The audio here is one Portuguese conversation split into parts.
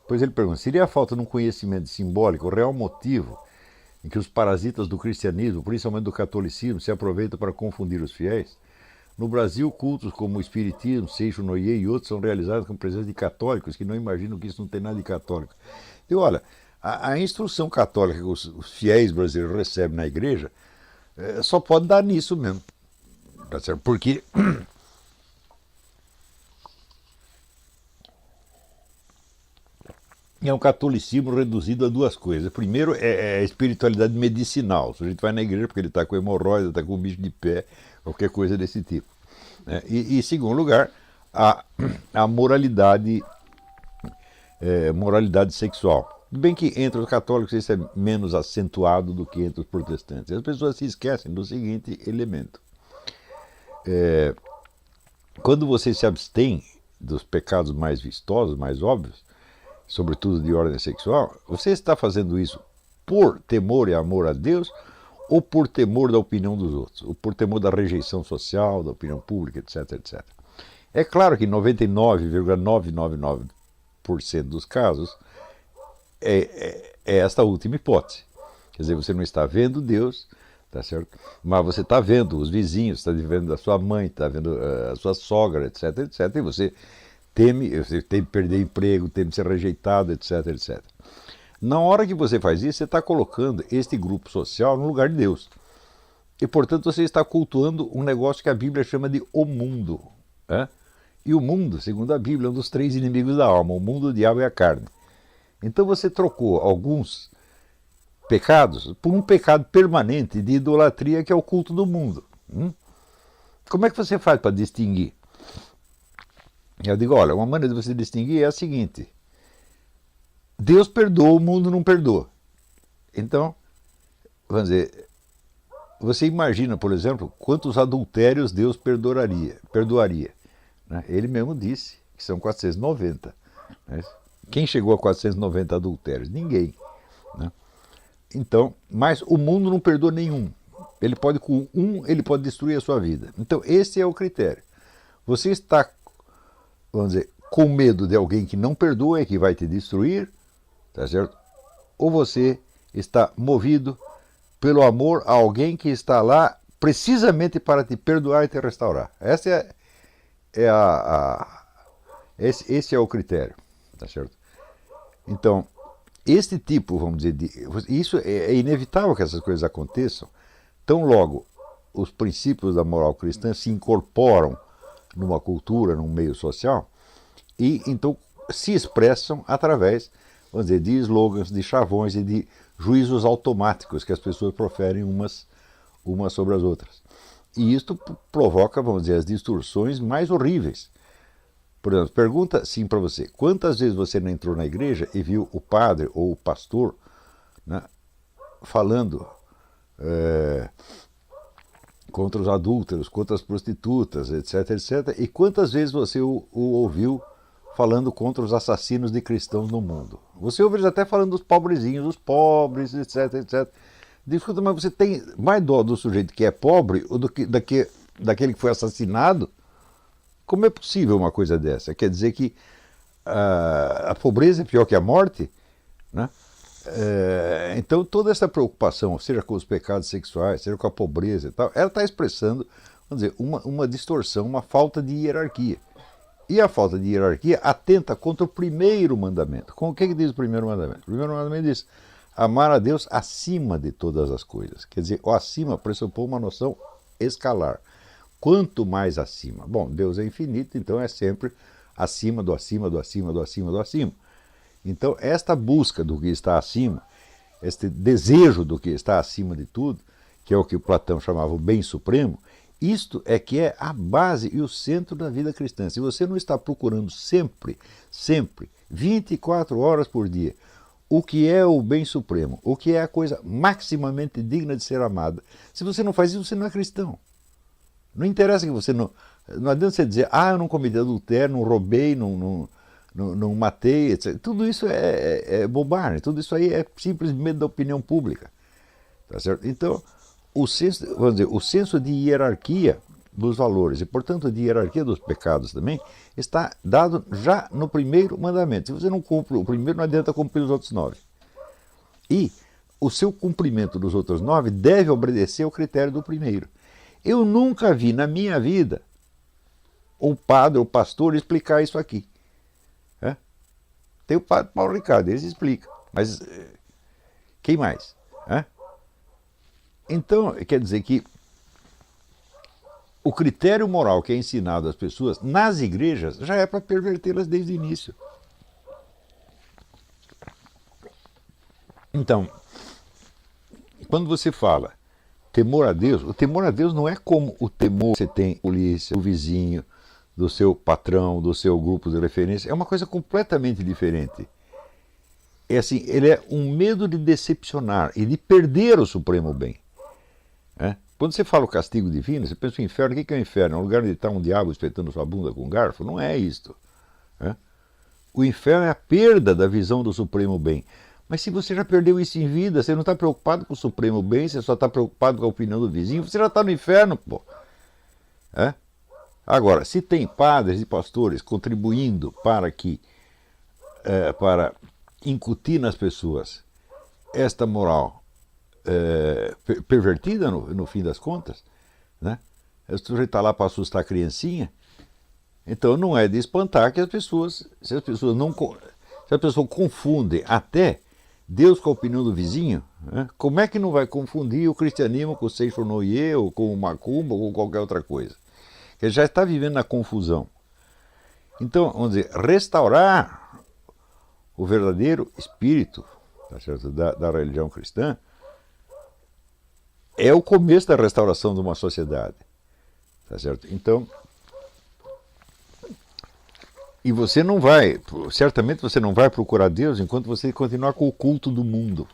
Pois ele pergunta, seria a falta de um conhecimento simbólico o real motivo em que os parasitas do cristianismo, principalmente do catolicismo, se aproveitam para confundir os fiéis? No Brasil, cultos como o Espiritismo, Seixo Noye e outros são realizados com presença de católicos que não imaginam que isso não tem nada de católico. E olha, a instrução católica que os fiéis brasileiros recebem na igreja só pode dar nisso mesmo. Tá certo? Porque é um catolicismo reduzido a duas coisas. Primeiro é a espiritualidade medicinal. O sujeito vai na igreja porque ele está com hemorroida, está com bicho de pé, qualquer coisa desse tipo. Né? E em segundo lugar, a moralidade, moralidade sexual. Bem que entre os católicos isso é menos acentuado do que entre os protestantes. As pessoas se esquecem do seguinte elemento. Quando você se abstém dos pecados mais vistosos, mais óbvios, sobretudo de ordem sexual, você está fazendo isso por temor e amor a Deus ou por temor da opinião dos outros, ou por temor da rejeição social, da opinião pública, etc, etc. É claro que 99,999% dos casos é esta última hipótese. Quer dizer, você não está vendo Deus, tá certo? Mas você está vendo os vizinhos, está vendo a sua mãe, está vendo a sua sogra, etc, etc. E você teme perder emprego, teme ser rejeitado, etc, etc. Na hora que você faz isso, você está colocando este grupo social no lugar de Deus. E, portanto, você está cultuando um negócio que a Bíblia chama de o mundo. Né? E o mundo, segundo a Bíblia, é um dos três inimigos da alma, o mundo, o diabo e a carne. Então você trocou alguns pecados por um pecado permanente de idolatria, que é o culto do mundo. Como é que você faz para distinguir? Eu digo, olha, uma maneira de você distinguir é a seguinte: Deus perdoa, o mundo não perdoa. Então, vamos dizer, você imagina, por exemplo, quantos adultérios Deus perdoaria. Né? Ele mesmo disse que são 490. Né? Quem chegou a 490 adultérios? Ninguém. Né? Então, mas o mundo não perdoa nenhum. Ele pode, com ele pode destruir a sua vida. Então, esse é o critério. Você está, vamos dizer, com medo de alguém que não perdoa e que vai te destruir, tá certo? Ou você está movido pelo amor a alguém que está lá precisamente para te perdoar e te restaurar. Esse é o critério, tá certo? Então, este tipo, vamos dizer, isso é inevitável que essas coisas aconteçam. Tão logo os princípios da moral cristã se incorporam numa cultura, num meio social, e então se expressam através, vamos dizer, de slogans, de chavões e de juízos automáticos que as pessoas proferem umas sobre as outras. E isto provoca, vamos dizer, as distorções mais horríveis. Por exemplo, pergunta assim para você: quantas vezes você não entrou na igreja e viu o padre ou o pastor, né, falando contra os adúlteros, contra as prostitutas, etc, etc, e quantas vezes você o ouviu falando contra os assassinos de cristãos no mundo? Você ouve eles até falando dos pobrezinhos, dos pobres, etc, etc. Discuta, mas você tem mais dó do sujeito que é pobre ou do que daquele que foi assassinado? Como é possível uma coisa dessa? Quer dizer que a pobreza é pior que a morte? Né? Então toda essa preocupação, seja com os pecados sexuais, seja com a pobreza e tal, ela está expressando, vamos dizer, uma distorção, uma falta de hierarquia. E a falta de hierarquia atenta contra o primeiro mandamento. O que diz o primeiro mandamento? O primeiro mandamento diz: amar a Deus acima de todas as coisas. Quer dizer, o acima pressupõe uma noção escalar. Quanto mais acima? Bom, Deus é infinito, então é sempre acima do acima, do acima, do acima, do acima. Então, esta busca do que está acima, este desejo do que está acima de tudo, que é o que Platão chamava o bem supremo, isto é que é a base e o centro da vida cristã. Se você não está procurando sempre, 24 horas por dia, o que é o bem supremo, o que é a coisa maximamente digna de ser amada, se você não faz isso, você não é cristão. Não interessa que você não... Não adianta você dizer, eu não cometi adultério, não roubei, não matei, etc. Tudo isso é bobagem, tudo isso aí é simplesmente da opinião pública. Tá certo? Então, vamos dizer, o senso de hierarquia dos valores e, portanto, de hierarquia dos pecados também, está dado já no primeiro mandamento. Se você não cumpre o primeiro, não adianta cumprir os outros 9. E o seu cumprimento dos outros 9 deve obedecer ao critério do primeiro. Eu nunca vi na minha vida um padre ou pastor explicar isso aqui. Tem o padre Paulo Ricardo, ele explica. Mas quem mais? Então, quer dizer que o critério moral que é ensinado às pessoas nas igrejas já é para pervertê-las desde o início. Então, quando você fala temor a Deus, o temor a Deus não é como o temor que você tem da polícia, do vizinho, do seu patrão, do seu grupo de referência. É uma coisa completamente diferente. É assim, ele é um medo de decepcionar e de perder o supremo bem. Quando você fala o castigo divino, você pensa o inferno. O que é o inferno? É um lugar onde está um diabo espetando sua bunda com um garfo? Não é isto. O inferno é a perda da visão do supremo bem. Mas se você já perdeu isso em vida, você não está preocupado com o supremo bem, você só está preocupado com a opinião do vizinho, você já está no inferno, pô. Agora, se tem padres e pastores contribuindo para incutir nas pessoas esta moral pervertida no fim das contas, o sujeito está lá para assustar a criancinha, então não é de espantar que se as pessoas confundem até Deus com a opinião do vizinho, como é que não vai confundir o cristianismo com o Seichonoye, ou com o Macumba, ou com qualquer outra coisa? Ele já está vivendo na confusão. Então, vamos dizer, restaurar o verdadeiro espírito, tá certo, da religião cristã é o começo da restauração de uma sociedade. Tá certo? Então, e você não vai, certamente você não vai procurar Deus enquanto você continuar com o culto do mundo.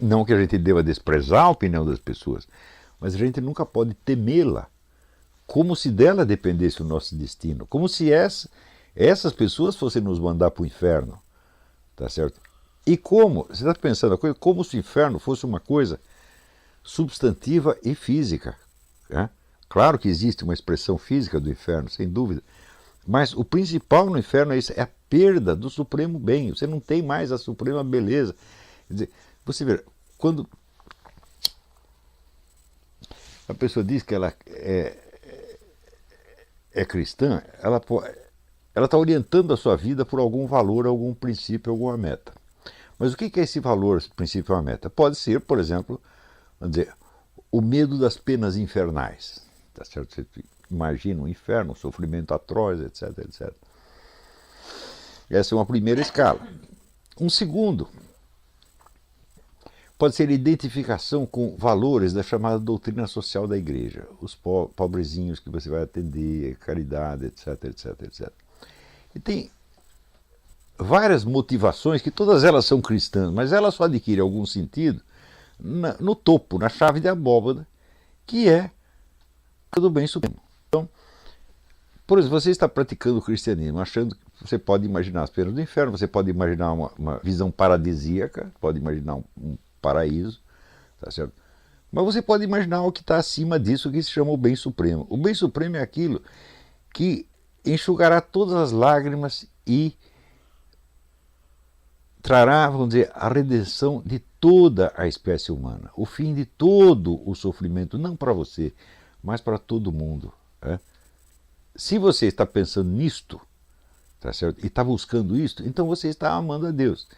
Não que a gente deva desprezar a opinião das pessoas, mas a gente nunca pode temê-la, como se dela dependesse o nosso destino, como se essas pessoas fossem nos mandar para o inferno, tá certo? E como, você está pensando a coisa, como se o inferno fosse uma coisa substantiva e física. Claro que existe uma expressão física do inferno, sem dúvida, mas o principal no inferno é isso, é a perda do supremo bem, você não tem mais a suprema beleza. Quer dizer, você vê, quando a pessoa diz que ela é cristã, ela está orientando a sua vida por algum valor, algum princípio, alguma meta. Mas o que é esse valor, esse princípio, uma meta? Pode ser, por exemplo, vamos dizer, o medo das penas infernais. Tá certo? Você imagina um inferno, um sofrimento atroz, etc, etc. Essa é uma primeira escala. Um segundo pode ser a identificação com valores da chamada doutrina social da igreja, os pobrezinhos que você vai atender, caridade, etc, etc, etc. E tem várias motivações, que todas elas são cristãs, mas elas só adquirem algum sentido no topo, na chave de abóbada, que é do bem supremo. Então, por exemplo, você está praticando o cristianismo, achando que você pode imaginar as penas do inferno, você pode imaginar uma visão paradisíaca, pode imaginar um paraíso, tá certo? Mas você pode imaginar o que está acima disso, que se chama o bem supremo. O bem supremo é aquilo que enxugará todas as lágrimas e trará, vamos dizer, a redenção de toda a espécie humana, o fim de todo o sofrimento, não para você, mas para todo mundo. Se você está pensando nisto, tá certo? E está buscando isto, então você está amando a Deus.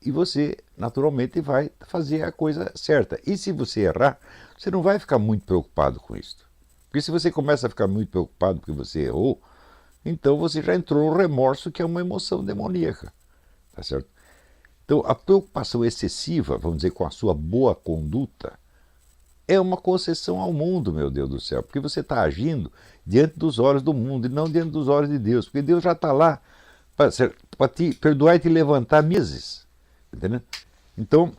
E você, naturalmente, vai fazer a coisa certa. E se você errar, você não vai ficar muito preocupado com isso. Porque se você começa a ficar muito preocupado porque você errou, então você já entrou no remorso, que é uma emoção demoníaca. Tá certo? Então, a preocupação excessiva, vamos dizer, com a sua boa conduta, é uma concessão ao mundo, meu Deus do céu. Porque você está agindo diante dos olhos do mundo e não diante dos olhos de Deus. Porque Deus já está lá para te perdoar e te levantar meses. Entendeu? Então,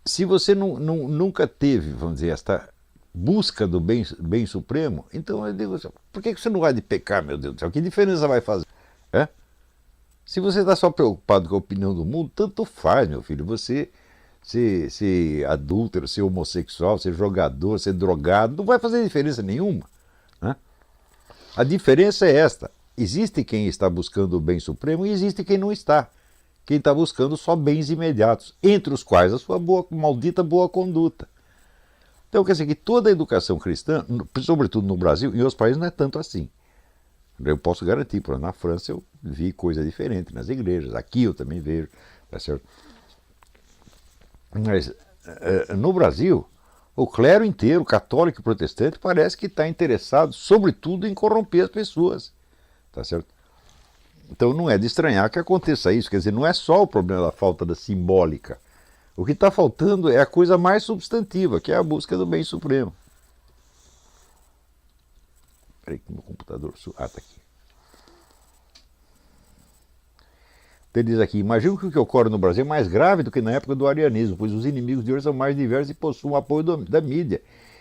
se você nunca teve, vamos dizer, esta busca do bem supremo, então eu digo assim, por que você não vai de pecar, meu Deus do céu? Que diferença vai fazer? Se você está só preocupado com a opinião do mundo, tanto faz, meu filho. Você ser adúltero, ser homossexual, ser jogador, ser drogado, não vai fazer diferença nenhuma, né? A diferença é esta: existe quem está buscando o bem supremo e existe quem não está. Quem está buscando só bens imediatos, entre os quais a sua maldita boa conduta. Então, quer dizer que toda a educação cristã, sobretudo no Brasil, em outros países não é tanto assim. Eu posso garantir, por exemplo, na França eu vi coisa diferente nas igrejas, aqui eu também vejo, tá certo? Mas no Brasil, o clero inteiro, católico e protestante, parece que está interessado, sobretudo, em corromper as pessoas, tá certo? Então não é de estranhar que aconteça isso, quer dizer, não é só o problema da falta da simbólica. O que está faltando é a coisa mais substantiva, que é a busca do bem supremo. Espera aí que meu computador... Ah, está aqui. Ele diz aqui: imagino que o que ocorre no Brasil é mais grave do que na época do arianismo, pois os inimigos de hoje são mais diversos e possuem o apoio da mídia.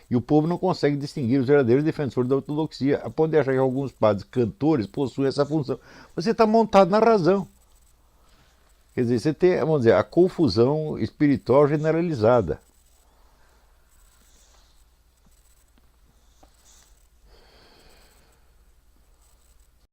E o povo não consegue distinguir os verdadeiros defensores da ortodoxia, a ponto de achar que alguns padres cantores possuem essa função. Você está montado na razão. Quer dizer, você tem, vamos dizer, a confusão espiritual generalizada.